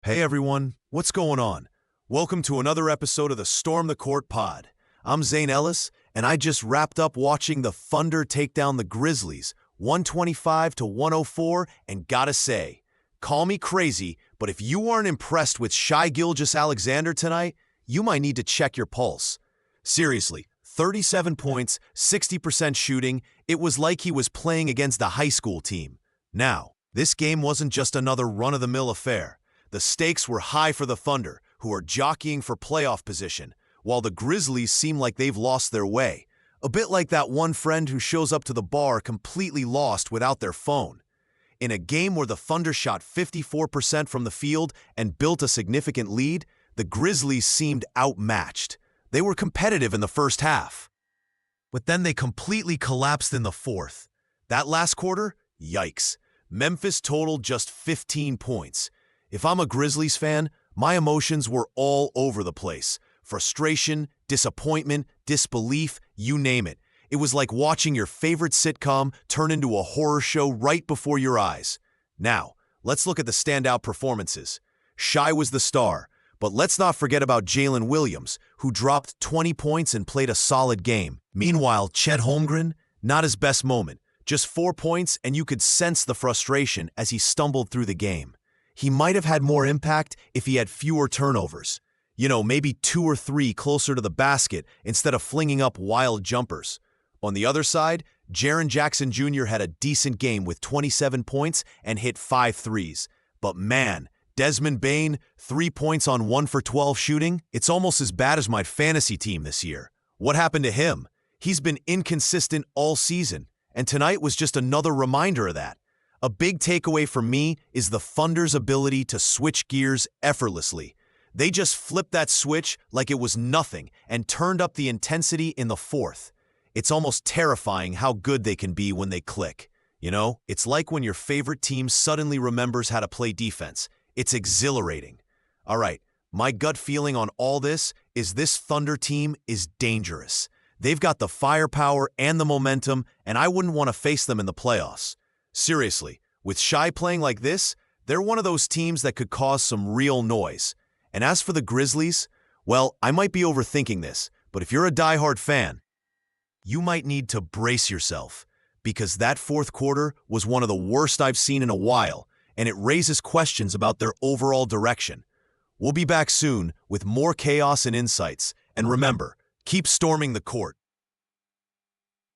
Hey everyone, what's going on? Welcome to another episode of the Storm the Court pod. I'm Zane Ellis, and I just wrapped up watching the Thunder take down the Grizzlies, 125-104, and gotta say, call me crazy, but if you aren't impressed with Shai Gilgeous-Alexander tonight, you might need to check your pulse. Seriously, 37 points, 60% shooting, it was like he was playing against a high school team. Now, this game wasn't just another run-of-the-mill affair. The stakes were high for the Thunder, who are jockeying for playoff position, while the Grizzlies seem like they've lost their way. A bit like that one friend who shows up to the bar completely lost without their phone. In a game where the Thunder shot 54% from the field and built a significant lead, the Grizzlies seemed outmatched. They were competitive in the first half. But then they completely collapsed in the fourth. That last quarter? Yikes. Memphis totaled just 15 points. If I'm a Grizzlies fan, my emotions were all over the place. Frustration, disappointment, disbelief, you name it. It was like watching your favorite sitcom turn into a horror show right before your eyes. Now, let's look at the standout performances. Shai was the star, but let's not forget about Jalen Williams, who dropped 20 points and played a solid game. Meanwhile, Chet Holmgren, not his best moment. Just 4 points, and you could sense the frustration as he stumbled through the game. He might have had more impact if he had fewer turnovers. Maybe 2 or 3 closer to the basket instead of flinging up wild jumpers. On the other side, Jaren Jackson Jr. had a decent game with 27 points and hit 5 threes. But man, Desmond Bane, 3 points on 1 for 12 shooting? It's almost as bad as my fantasy team this year. What happened to him? He's been inconsistent all season, and tonight was just another reminder of that. A big takeaway for me is the Thunder's ability to switch gears effortlessly. They just flipped that switch like it was nothing and turned up the intensity in the fourth. It's almost terrifying how good they can be when they click. It's like when your favorite team suddenly remembers how to play defense. It's exhilarating. All right, my gut feeling on all this is this Thunder team is dangerous. They've got the firepower and the momentum, and I wouldn't want to face them in the playoffs. Seriously, with Shai playing like this, they're one of those teams that could cause some real noise. And as for the Grizzlies, well, I might be overthinking this, but if you're a diehard fan, you might need to brace yourself, because that fourth quarter was one of the worst I've seen in a while, and it raises questions about their overall direction. We'll be back soon with more chaos and insights, and remember, keep storming the court.